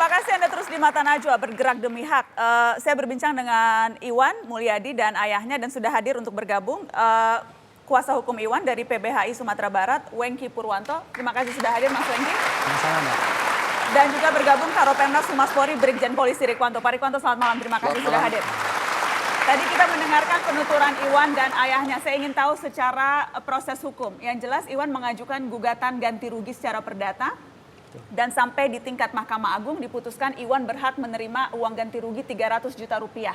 Terima kasih Anda terus di Mata Najwa bergerak demi hak. Saya berbincang dengan Iwan Mulyadi dan ayahnya dan sudah hadir untuk bergabung kuasa hukum Iwan dari PBHI Sumatera Barat, Wengki Purwanto. Terima kasih sudah hadir Mas Wengki. Sama-sama, Mbak. Dan juga bergabung Karopemnas Humas Polri Brigjen Polisi Rikwanto. Pak Rikwanto, selamat malam. Terima kasih sudah hadir. Tadi kita mendengarkan penuturan Iwan dan ayahnya. Saya ingin tahu secara proses hukum. Yang jelas Iwan mengajukan gugatan ganti rugi secara perdata. Dan sampai di tingkat Mahkamah Agung diputuskan Iwan berhak menerima uang ganti rugi 300 juta rupiah.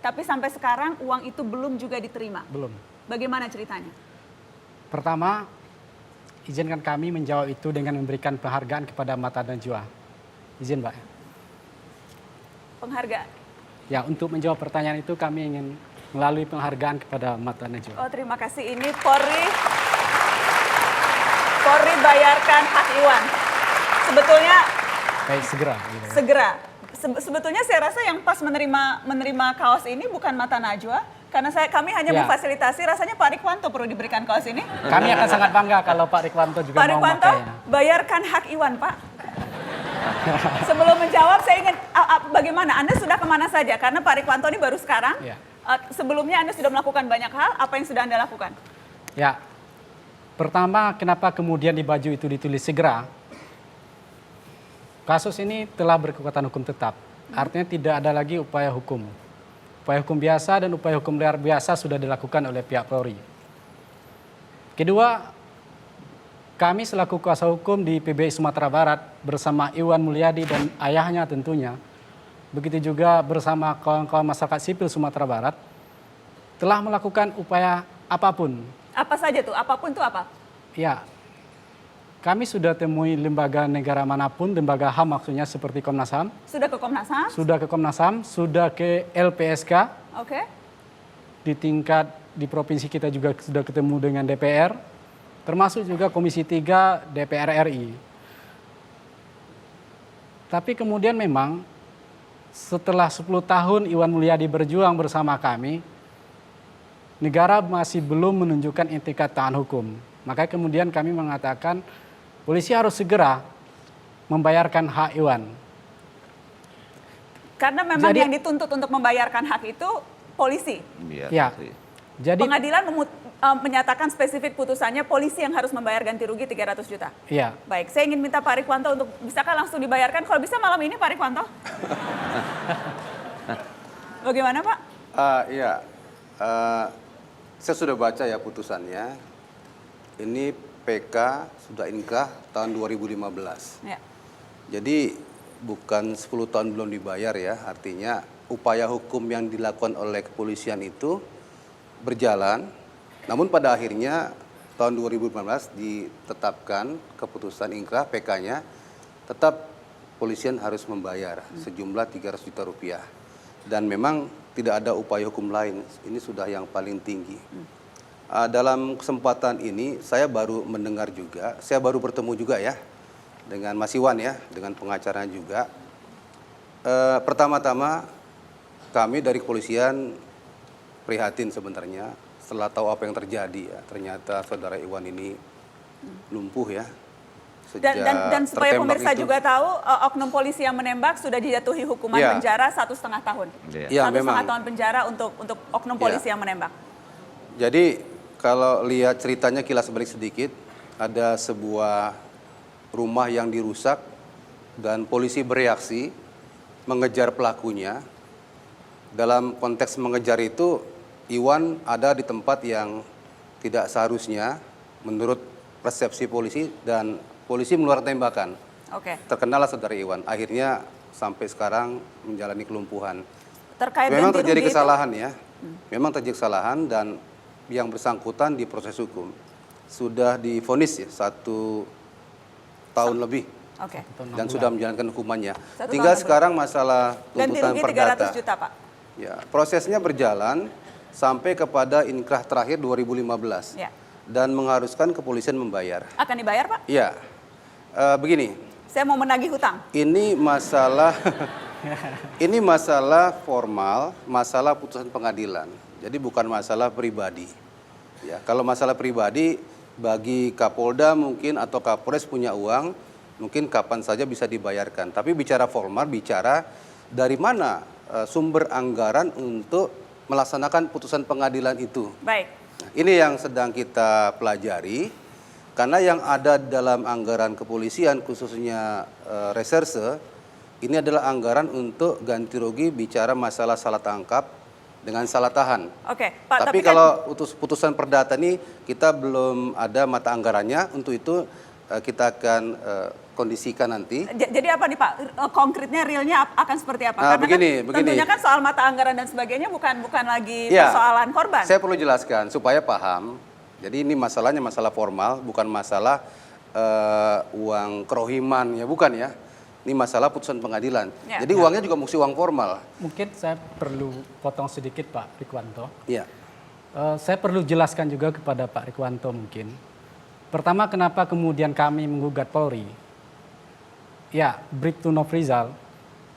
Tapi sampai sekarang uang itu belum juga diterima. Belum. Bagaimana ceritanya? Pertama, izinkan kami menjawab itu dengan memberikan penghargaan kepada Mata Najwa. Izin, Mbak. Penghargaan? Ya, untuk menjawab pertanyaan itu kami ingin melalui penghargaan kepada Mata Najwa. Oh, terima kasih. Ini Polri bayarkan hak Iwan. Sebetulnya Baik, segera. segera. Sebetulnya saya rasa yang pas menerima kaos ini bukan Mata Najwa, karena kami hanya Ya. memfasilitasi. Rasanya Pak Rikwanto perlu diberikan kaos ini. Kami akan sangat bangga kalau Pak Rikwanto juga Pak mau Rikwanto, memakainya. bayarkan hak Iwan, Pak. Sebelum menjawab, saya ingin bagaimana Anda sudah kemana saja? Karena Pak Rikwanto ini baru sekarang. Ya. Sebelumnya Anda sudah melakukan banyak hal. Apa yang sudah Anda lakukan? Ya, pertama kenapa kemudian di baju itu ditulis segera? Kasus ini telah berkekuatan hukum tetap. Artinya tidak ada lagi upaya hukum. Upaya hukum biasa dan upaya hukum luar biasa sudah dilakukan oleh pihak Polri. Kedua, kami selaku kuasa hukum di PBHI Sumatera Barat bersama Iwan Mulyadi dan ayahnya tentunya, begitu juga bersama kawan-kawan masyarakat sipil Sumatera Barat, telah melakukan upaya apapun. Apa saja tuh? Apapun itu apa? Ya, kami sudah temui lembaga negara manapun, lembaga HAM maksudnya seperti Komnas HAM. Sudah ke Komnas HAM? Sudah ke Komnas HAM, sudah ke LPSK. Oke. Di tingkat di provinsi kita juga sudah ketemu dengan DPR, termasuk juga Komisi 3 DPR RI. Tapi kemudian memang setelah 10 tahun Iwan Mulyadi berjuang bersama kami, negara masih belum menunjukkan etikat tahan hukum. Maka kemudian kami mengatakan polisi harus segera membayarkan hak Iwan. Karena memang yang dituntut untuk membayarkan hak itu polisi. Ya. Jadi Pengadilan menyatakan spesifik putusannya polisi yang harus membayar ganti rugi 300 juta. Iya. Baik, saya ingin minta Pak Rikwanto untuk bisakah langsung dibayarkan? Kalau bisa malam ini Pak Rikwanto. Bagaimana Pak? Iya, saya sudah baca ya putusannya. Ini PK sudah inkrah tahun 2015. Ya. Jadi bukan 10 tahun belum dibayar ya, artinya upaya hukum yang dilakukan oleh kepolisian itu berjalan. Namun pada akhirnya tahun 2015 ditetapkan keputusan inkrah PK-nya, tetap polisian harus membayar sejumlah 300 juta rupiah. Dan memang tidak ada upaya hukum lain, ini sudah yang paling tinggi. Dalam kesempatan ini saya baru mendengar juga, saya baru bertemu juga ya dengan Mas Iwan ya, dengan pengacaranya juga. Pertama-tama kami dari kepolisian prihatin sebenarnya setelah tahu apa yang terjadi ya. Ternyata saudara Iwan ini lumpuh ya. Dan supaya pemirsa juga tahu, oknum polisi yang menembak sudah dijatuhi hukuman penjara 1,5 tahun. Ya, 1,5 memang. tahun penjara untuk oknum polisi yang menembak. Jadi kalau lihat ceritanya kilas balik sedikit, ada sebuah rumah yang dirusak dan polisi bereaksi mengejar pelakunya. Dalam konteks mengejar itu, Iwan ada di tempat yang tidak seharusnya menurut persepsi polisi dan polisi mengeluarkan tembakan. Oke. Terkenalah saudara Iwan. Akhirnya sampai sekarang menjalani kelumpuhan. Terkait Memang ganti terjadi rugi kesalahan ya. Memang terjadi kesalahan dan yang bersangkutan di proses hukum sudah divonis ya 1 tahun lebih. Oke. Dan sudah menjalankan hukumannya. 1 Tinggal tahun sekarang masalah ganti tuntutan rugi perdata. 300 juta Pak. Ya, prosesnya berjalan sampai kepada inkrah terakhir 2015 Ya. dan mengharuskan kepolisian membayar. Akan dibayar Pak? Iya, begini. Saya mau menagih hutang. Ini masalah ini masalah formal, masalah putusan pengadilan. Jadi bukan masalah pribadi. Ya, kalau masalah pribadi bagi Kapolda mungkin atau Kapolres punya uang, mungkin kapan saja bisa dibayarkan. Tapi bicara formal, bicara dari mana sumber anggaran untuk melaksanakan putusan pengadilan itu. Baik. Nah, ini yang sedang kita pelajari, karena yang ada dalam anggaran kepolisian khususnya reserse, ini adalah anggaran untuk ganti rugi bicara masalah salah tangkap dengan salah tahan. Oke, Pak. Tapi kan, kalau putusan perdata ini kita belum ada mata anggarannya, untuk itu kita akan kondisikan nanti. Jadi apa nih Pak, konkretnya realnya akan seperti apa? Nah, Karena begini. tentunya kan soal mata anggaran dan sebagainya bukan lagi Ya, persoalan korban. Saya perlu jelaskan supaya paham. Jadi ini masalahnya masalah formal, bukan masalah uang kerohiman, ya bukan ya. Ini masalah putusan pengadilan. Ya. Jadi uangnya juga mesti uang formal. Mungkin saya perlu potong sedikit Pak Rikwanto. Iya. Saya perlu jelaskan juga kepada Pak Rikwanto mungkin. Pertama, kenapa kemudian kami menggugat Polri? Ya, Bribtu Nofrizal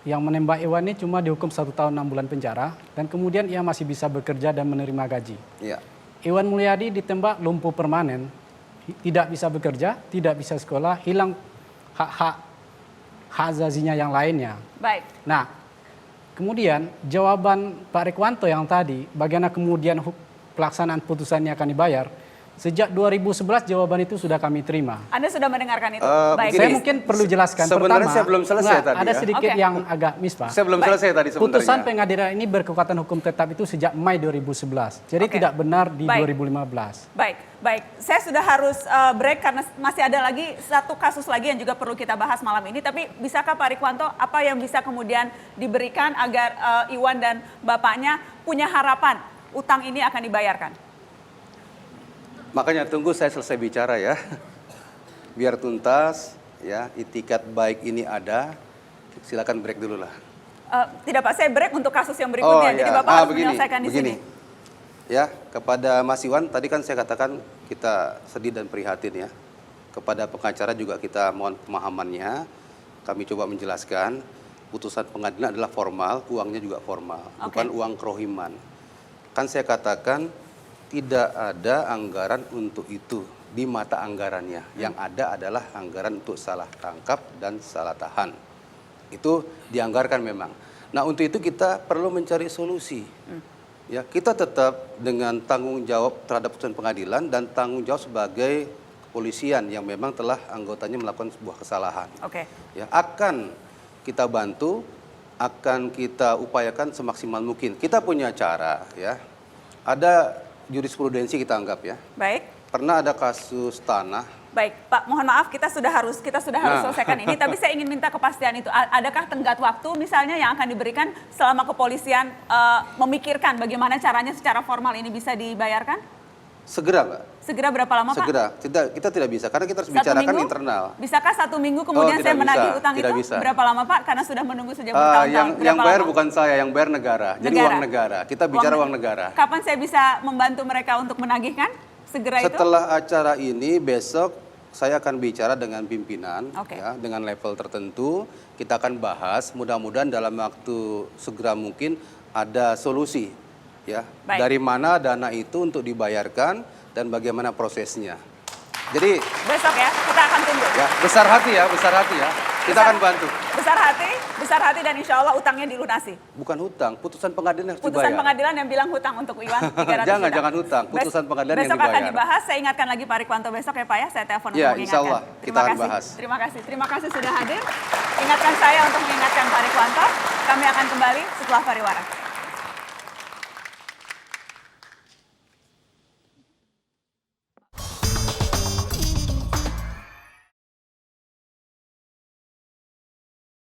yang menembak Iwan ini cuma dihukum 1 tahun 6 bulan penjara dan kemudian ia masih bisa bekerja dan menerima gaji. Iya. Iwan Mulyadi ditembak lumpuh permanen, tidak bisa bekerja, tidak bisa sekolah, hilang hak azazinya yang lainnya. Baik. Nah, kemudian jawaban Pak Rikwanto yang tadi, bagaimana kemudian pelaksanaan putusannya akan dibayar, sejak 2011 jawaban itu sudah kami terima. Anda sudah mendengarkan itu? Baik. Saya mungkin perlu jelaskan. Sebenarnya Pertama, saya belum selesai tadi ada ya. sedikit yang agak miss Pak. Saya belum selesai tadi sebenarnya. Putusan pengadilan ini berkekuatan hukum tetap itu sejak Mei 2011. Jadi tidak benar di 2015. Baik. Saya sudah harus break karena masih ada lagi satu kasus lagi yang juga perlu kita bahas malam ini. Tapi bisakah Pak Rikwanto, apa yang bisa kemudian diberikan agar Iwan dan bapaknya punya harapan utang ini akan dibayarkan? Makanya tunggu saya selesai bicara ya. Biar tuntas ya, itikat baik ini ada. Silakan break dulu lah. Tidak Pak, saya break untuk kasus yang berikutnya. Jadi Bapak harus menyelesaikan di sini. Ya, kepada Mas Iwan, tadi kan saya katakan kita sedih dan prihatin ya. Kepada pengacara juga kita mohon pemahamannya. Kami coba menjelaskan, putusan pengadilan adalah formal, uangnya juga formal, bukan uang kerohiman. Kan saya katakan tidak ada anggaran untuk itu di mata anggarannya. Yang ada adalah anggaran untuk salah tangkap dan salah tahan. Itu dianggarkan memang. Nah, untuk itu kita perlu mencari solusi. Ya, kita tetap dengan tanggung jawab terhadap putusan pengadilan dan tanggung jawab sebagai kepolisian yang memang telah anggotanya melakukan sebuah kesalahan. Ya, akan kita bantu, akan kita upayakan semaksimal mungkin. Kita punya cara ya. Ada jurisprudensi kita anggap ya. Baik. Pernah ada kasus tanah. Baik, Pak, mohon maaf kita sudah harus selesaikan ini, tapi saya ingin minta kepastian itu. Adakah tenggat waktu misalnya yang akan diberikan selama kepolisian memikirkan bagaimana caranya secara formal ini bisa dibayarkan? Segera, Mbak. Segera berapa lama, Pak? Segera. Kita tidak bisa karena kita harus bicarakan internal. Bisakah 1 minggu kemudian saya menagih utang itu? Bisa. Berapa lama, Pak? Karena sudah menunggu sejak bertahun-tahun. Yang bayar bukan saya, yang bayar negara. Jadi uang negara. Kita bicara uang negara. Kapan saya bisa membantu mereka untuk menagihkan? Segera itu? Setelah acara ini besok saya akan bicara dengan pimpinan, ya, dengan level tertentu. Kita akan bahas, mudah-mudahan dalam waktu segera mungkin ada solusi. Ya, dari mana dana itu untuk dibayarkan dan bagaimana prosesnya. Jadi besok ya, kita akan tunggu. Ya, besar hati ya. Kita akan bantu. Besar hati dan insya Allah utangnya dilunasi. Bukan hutang, putusan pengadilan harus putusan dibayar. pengadilan yang bilang hutang untuk Iwan 300 juta. Jangan hutang, putusan pengadilan yang dibayar. Besok akan dibahas, saya ingatkan lagi Pak Rikwanto besok ya Pak ya, saya telepon untuk mengingatkan. Insya Allah kita akan bahas. Terima kasih sudah hadir. Ingatkan saya untuk mengingatkan Pak Rikwanto. Kami akan kembali setelah pariwara.